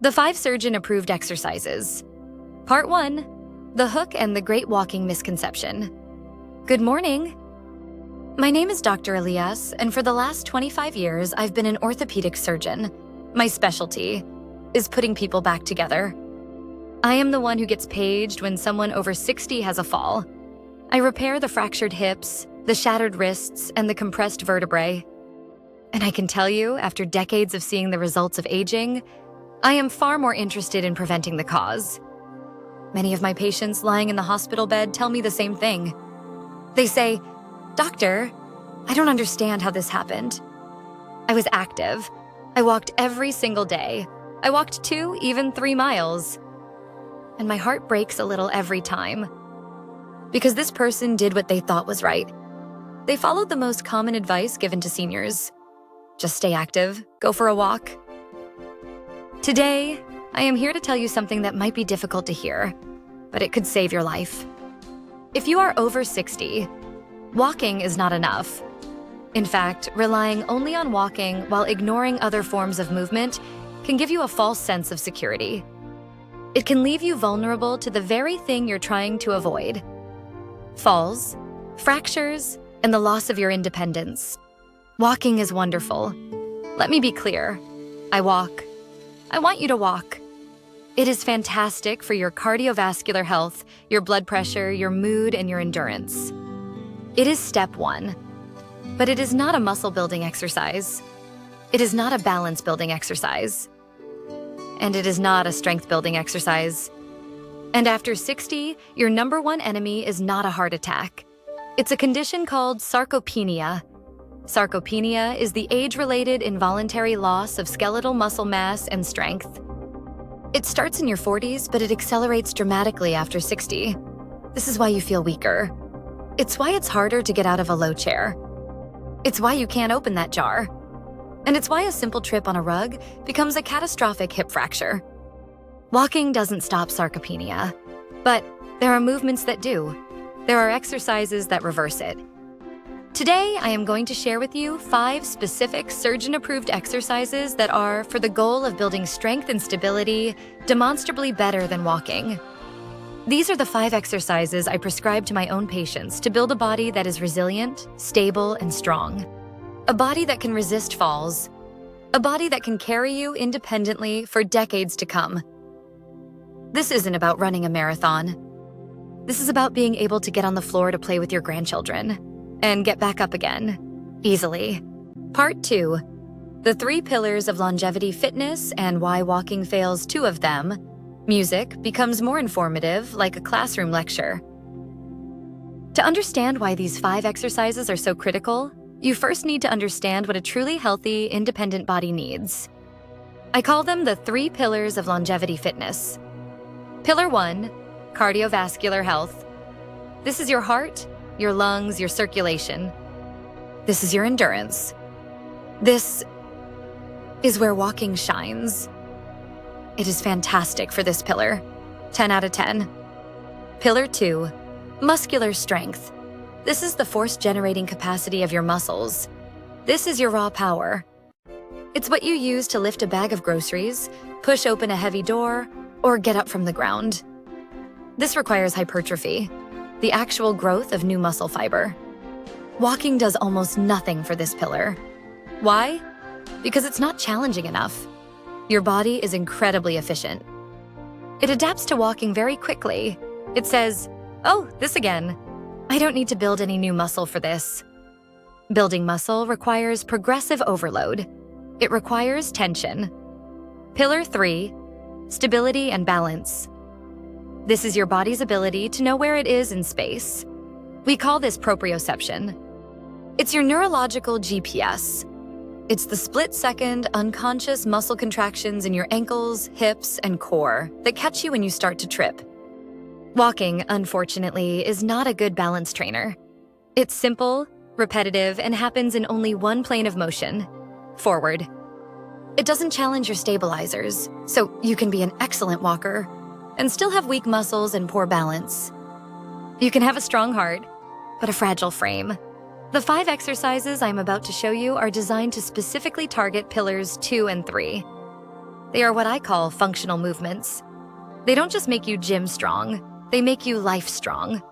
The 5 surgeon-approved exercises. Part 1. The hook and the great walking misconception. Good morning. My name is Dr. Elias, and for the last 25 years, I've been an orthopedic surgeon. My specialty is putting people back together. I am the one who gets paged when someone over 60 has a fall. I repair the fractured hips, the shattered wrists, and the compressed vertebrae. And I can tell you, after decades of seeing the results of aging, I am far more interested in preventing the cause. Many of my patients lying in the hospital bed tell me the same thing. They say, "Doctor, I don't understand how this happened. I was active. I walked every single day. I walked 2, even 3 miles. And my heart breaks a little every time. Because this person did what they thought was right. They followed the most common advice given to seniors. Just stay active, go for a walk." Today, I am here to tell you something that might be difficult to hear, but it could save your life. If you are over 60, walking is not enough. In fact, relying only on walking while ignoring other forms of movement can give you a false sense of security. It can leave you vulnerable to the very thing you're trying to avoid: falls, fractures, and the loss of your independence. Walking is wonderful. Let me be clear. I walk. I want you to walk. It is fantastic for your cardiovascular health, your blood pressure, your mood, and your endurance. It is step 1. But it is not a muscle-building exercise. It is not a balance-building exercise. And it is not a strength-building exercise. And after 60, your number one enemy is not a heart attack. It's a condition called sarcopenia. Sarcopenia is the age-related involuntary loss of skeletal muscle mass and strength. It starts in your 40s, but it accelerates dramatically after 60. This is why you feel weaker. It's why it's harder to get out of a low chair. It's why you can't open that jar. And it's why a simple trip on a rug becomes a catastrophic hip fracture. Walking doesn't stop sarcopenia, but there are movements that do. There are exercises that reverse it. Today, I am going to share with you 5 specific surgeon-approved exercises that are, for the goal of building strength and stability, demonstrably better than walking. These are the 5 exercises I prescribe to my own patients to build a body that is resilient, stable, and strong. A body that can resist falls. A body that can carry you independently for decades to come. This isn't about running a marathon. This is about being able to get on the floor to play with your grandchildren and get back up again, easily. Part 2. The 3 pillars of longevity fitness and why walking fails 2 of them. Music becomes more informative, like a classroom lecture. To understand why these 5 exercises are so critical, you first need to understand what a truly healthy, independent body needs. I call them the 3 pillars of longevity fitness. Pillar 1, cardiovascular health. This is your heart, your lungs, your circulation. This is your endurance. This is where walking shines. It is fantastic for this pillar. 10 out of 10. Pillar 2, muscular strength. This is the force-generating capacity of your muscles. This is your raw power. It's what you use to lift a bag of groceries, push open a heavy door, or get up from the ground. This requires hypertrophy, the actual growth of new muscle fiber. Walking does almost nothing for this pillar. Why? Because it's not challenging enough. Your body is incredibly efficient. It adapts to walking very quickly. It says, "Oh, this again. I don't need to build any new muscle for this." Building muscle requires progressive overload. It requires tension. Pillar 3, stability and balance. This is your body's ability to know where it is in space. We call this proprioception. It's your neurological GPS. It's the split-second, unconscious muscle contractions in your ankles, hips, and core that catch you when you start to trip. Walking, unfortunately, is not a good balance trainer. It's simple, repetitive, and happens in only one plane of motion: forward. It doesn't challenge your stabilizers, so you can be an excellent walker and still have weak muscles and poor balance. You can have a strong heart, but a fragile frame. The 5 exercises I'm about to show you are designed to specifically target pillars 2 and 3. They are what I call functional movements. They don't just make you gym strong, they make you life strong.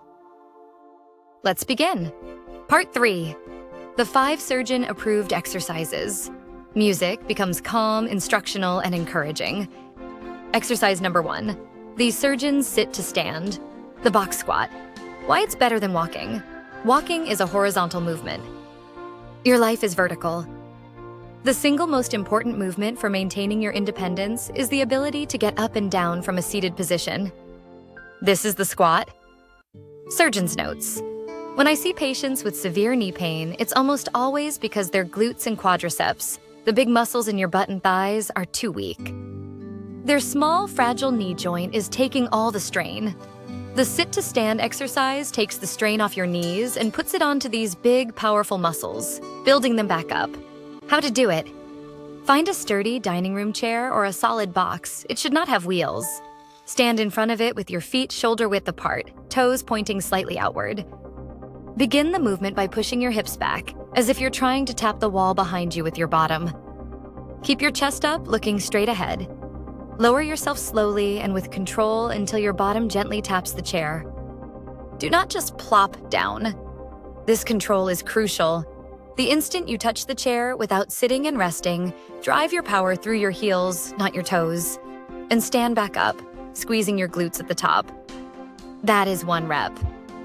Let's begin. Part 3. The 5 surgeon-approved exercises. Music becomes calm, instructional, and encouraging. Exercise number 1. The surgeons sit to stand. The box squat. Why it's better than walking. Walking is a horizontal movement. Your life is vertical. The single most important movement for maintaining your independence is the ability to get up and down from a seated position. This is the squat. Surgeon's notes. When I see patients with severe knee pain, it's almost always because their glutes and quadriceps, the big muscles in your butt and thighs, are too weak. Their small, fragile knee joint is taking all the strain. The sit-to-stand exercise takes the strain off your knees and puts it onto these big, powerful muscles, building them back up. How to do it? Find a sturdy dining room chair or a solid box. It should not have wheels. Stand in front of it with your feet shoulder-width apart, toes pointing slightly outward. Begin the movement by pushing your hips back, as if you're trying to tap the wall behind you with your bottom. Keep your chest up, looking straight ahead. Lower yourself slowly and with control until your bottom gently taps the chair. Do not just plop down. This control is crucial. The instant you touch the chair without sitting and resting, drive your power through your heels, not your toes, and stand back up, squeezing your glutes at the top. That is 1 rep.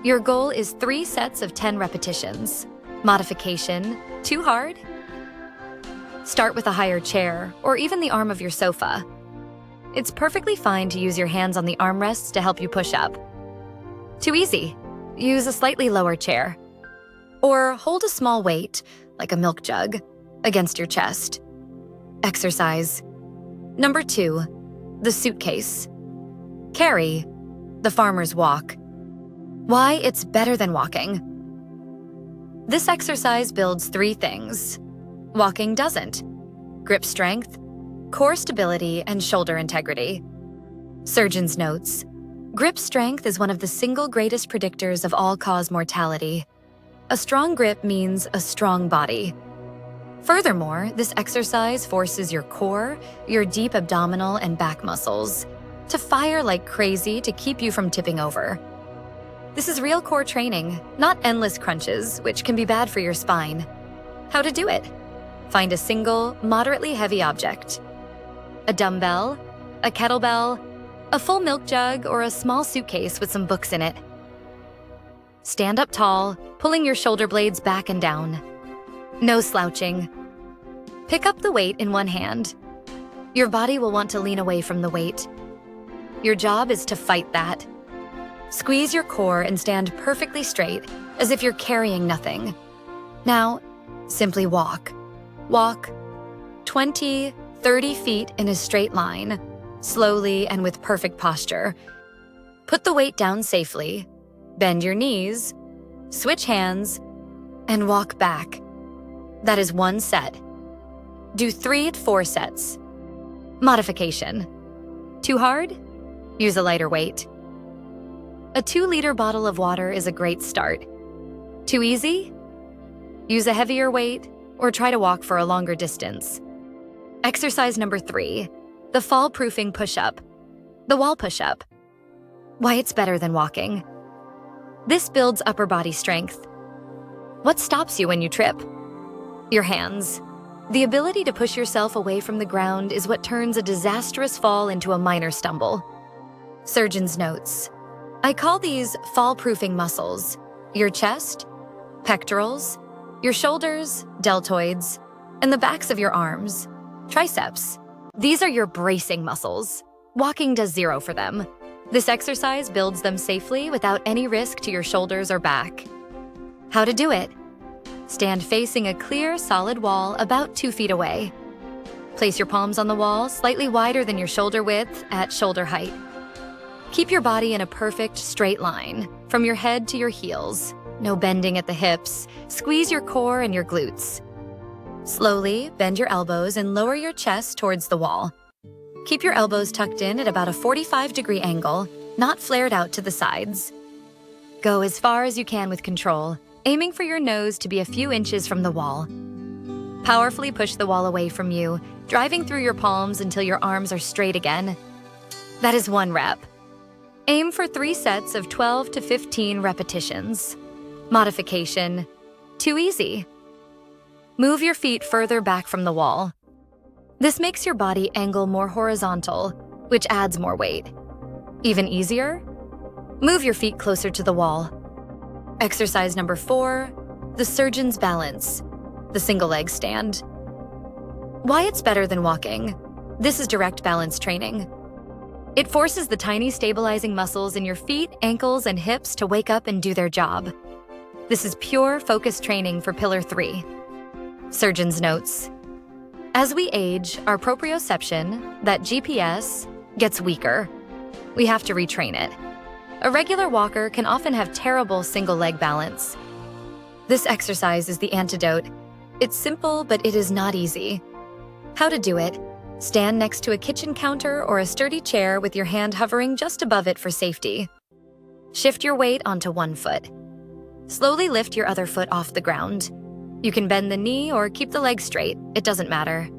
Your goal is 3 sets of 10 repetitions. Modification: too hard? Start with a higher chair or even the arm of your sofa. It's perfectly fine to use your hands on the armrests to help you push up. Too easy? Use a slightly lower chair. Or hold a small weight, like a milk jug, against your chest. Exercise. Number 2, the suitcase. Carry, the farmer's walk. Why it's better than walking. This exercise builds 3 things. Walking doesn't. Grip strength, core stability, and shoulder integrity. Surgeon's notes. Grip strength is one of the single greatest predictors of all-cause mortality. A strong grip means a strong body. Furthermore, this exercise forces your core, your deep abdominal and back muscles, to fire like crazy to keep you from tipping over. This is real core training, not endless crunches, which can be bad for your spine. How to do it? Find a single, moderately heavy object. A dumbbell, a kettlebell, a full milk jug, or a small suitcase with some books in it. Stand up tall, pulling your shoulder blades back and down. No slouching. Pick up the weight in one hand. Your body will want to lean away from the weight. Your job is to fight that. Squeeze your core and stand perfectly straight, as if you're carrying nothing. Now, simply walk. Walk 20, 30 feet in a straight line, slowly and with perfect posture. Put the weight down safely, bend your knees, switch hands, and walk back. That is 1 set. Do 3 at 4 sets. Modification. Too hard? Use a lighter weight. A 2-liter bottle of water is a great start. Too easy? Use a heavier weight or try to walk for a longer distance. Exercise number 3, the fall-proofing push-up, the wall push-up. Why it's better than walking. This builds upper body strength. What stops you when you trip? Your hands. The ability to push yourself away from the ground is what turns a disastrous fall into a minor stumble. Surgeon's notes. I call these fall-proofing muscles: your chest, pectorals, your shoulders, deltoids, and the backs of your arms, triceps. These are your bracing muscles. Walking does 0 for them. This exercise builds them safely without any risk to your shoulders or back. How to do it? Stand facing a clear, solid wall about 2 feet away. Place your palms on the wall slightly wider than your shoulder width at shoulder height. Keep your body in a perfect straight line, from your head to your heels. No bending at the hips. Squeeze your core and your glutes. Slowly bend your elbows and lower your chest towards the wall. Keep your elbows tucked in at about a 45-degree angle, not flared out to the sides. Go as far as you can with control, aiming for your nose to be a few inches from the wall. Powerfully push the wall away from you, driving through your palms until your arms are straight again. That is 1 rep. Aim for 3 sets of 12 to 15 repetitions. Modification: too easy. Move your feet further back from the wall. This makes your body angle more horizontal, which adds more weight. Even easier? Move your feet closer to the wall. Exercise number 4, the surgeon's balance, the single leg stand. Why it's better than walking? This is direct balance training. It forces the tiny stabilizing muscles in your feet, ankles, and hips to wake up and do their job. This is pure focus training for Pillar 3. Surgeon's notes. As we age, our proprioception, that GPS, gets weaker. We have to retrain it. A regular walker can often have terrible single leg balance. This exercise is the antidote. It's simple, but it is not easy. How to do it: stand next to a kitchen counter or a sturdy chair with your hand hovering just above it for safety. Shift your weight onto one foot. Slowly lift your other foot off the ground. You can bend the knee or keep the leg straight, it doesn't matter.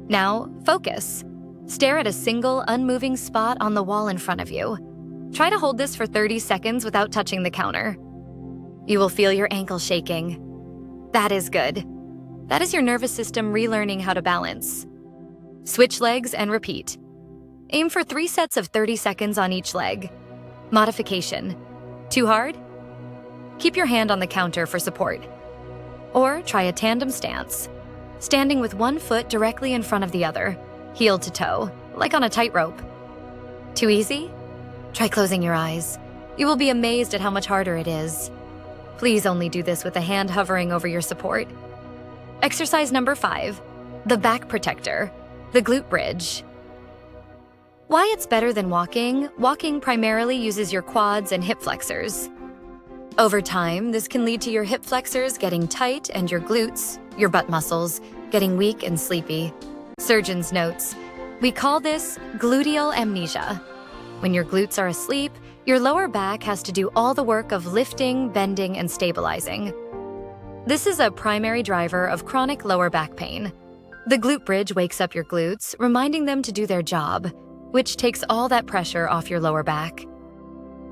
Now, focus. Stare at a single, unmoving spot on the wall in front of you. Try to hold this for 30 seconds without touching the counter. You will feel your ankle shaking. That is good. That is your nervous system relearning how to balance. Switch legs and repeat. Aim for 3 sets of 30 seconds on each leg. Modification: too hard? Keep your hand on the counter for support. Or try a tandem stance, standing with one foot directly in front of the other, heel to toe, like on a tightrope. Too easy? Try closing your eyes. You will be amazed at how much harder it is. Please only do this with a hand hovering over your support. Exercise number 5, the back protector, the glute bridge. Why it's better than walking? Walking primarily uses your quads and hip flexors. Over time, this can lead to your hip flexors getting tight and your glutes, your butt muscles, getting weak and sleepy. Surgeon's notes: we call this gluteal amnesia. When your glutes are asleep, your lower back has to do all the work of lifting, bending, and stabilizing. This is a primary driver of chronic lower back pain. The glute bridge wakes up your glutes, reminding them to do their job, which takes all that pressure off your lower back.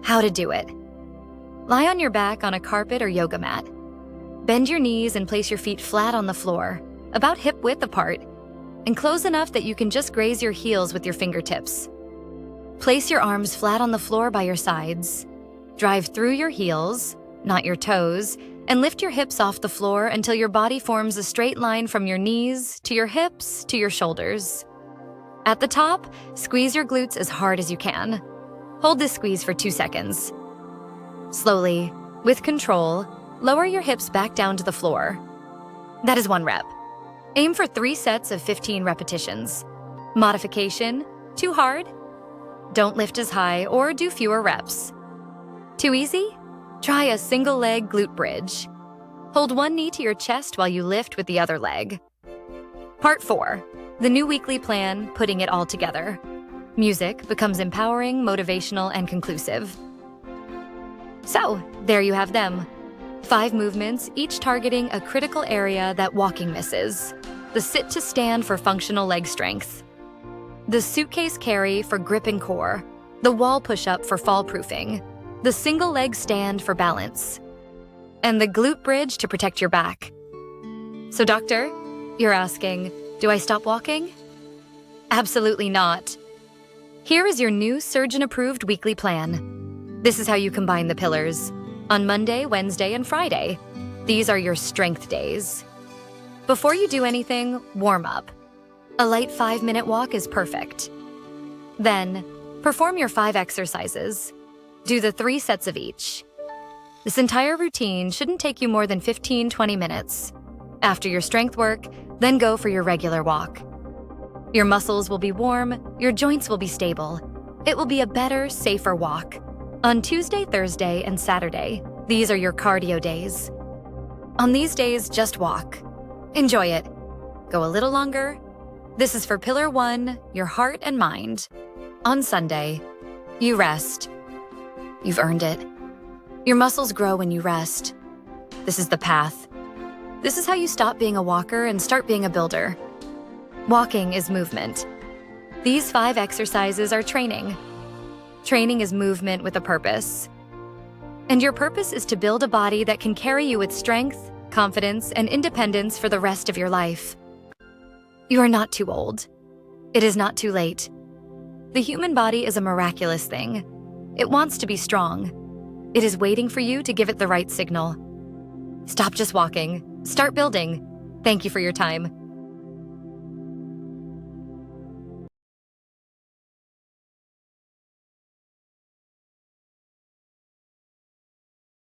How to do it: lie on your back on a carpet or yoga mat. Bend your knees and place your feet flat on the floor, about hip width apart, and close enough that you can just graze your heels with your fingertips. Place your arms flat on the floor by your sides. Drive through your heels, not your toes, and lift your hips off the floor until your body forms a straight line from your knees to your hips to your shoulders. At the top, squeeze your glutes as hard as you can. Hold this squeeze for 2 seconds. Slowly, with control, lower your hips back down to the floor. That is 1 rep. Aim for 3 sets of 15 repetitions. Modification: too hard? Don't lift as high or do fewer reps. Too easy? Try a single leg glute bridge. Hold one knee to your chest while you lift with the other leg. Part 4, the new weekly plan, putting it all together. Music becomes empowering, motivational, and conclusive. So, there you have them. 5 movements, each targeting a critical area that walking misses. The sit to stand for functional leg strength. The suitcase carry for grip and core. The wall push-up for fall proofing. The single leg stand for balance. And the glute bridge to protect your back. So doctor, you're asking, do I stop walking? Absolutely not. Here is your new surgeon-approved weekly plan. This is how you combine the pillars. On Monday, Wednesday, and Friday, these are your strength days. Before you do anything, warm up. A light 5-minute walk is perfect. Then, perform your 5 exercises. Do the 3 sets of each. This entire routine shouldn't take you more than 15-20 minutes. After your strength work, then go for your regular walk. Your muscles will be warm, your joints will be stable. It will be a better, safer walk. On Tuesday, Thursday, and Saturday, these are your cardio days. On these days, just walk. Enjoy it. Go a little longer. This is for Pillar 1, your heart and mind. On Sunday, you rest. You've earned it. Your muscles grow when you rest. This is the path. This is how you stop being a walker and start being a builder. Walking is movement. These 5 exercises are training. Training is movement with a purpose. And your purpose is to build a body that can carry you with strength, confidence, and independence for the rest of your life. You are not too old. It is not too late. The human body is a miraculous thing. It wants to be strong. It is waiting for you to give it the right signal. Stop just walking. Start building. Thank you for your time.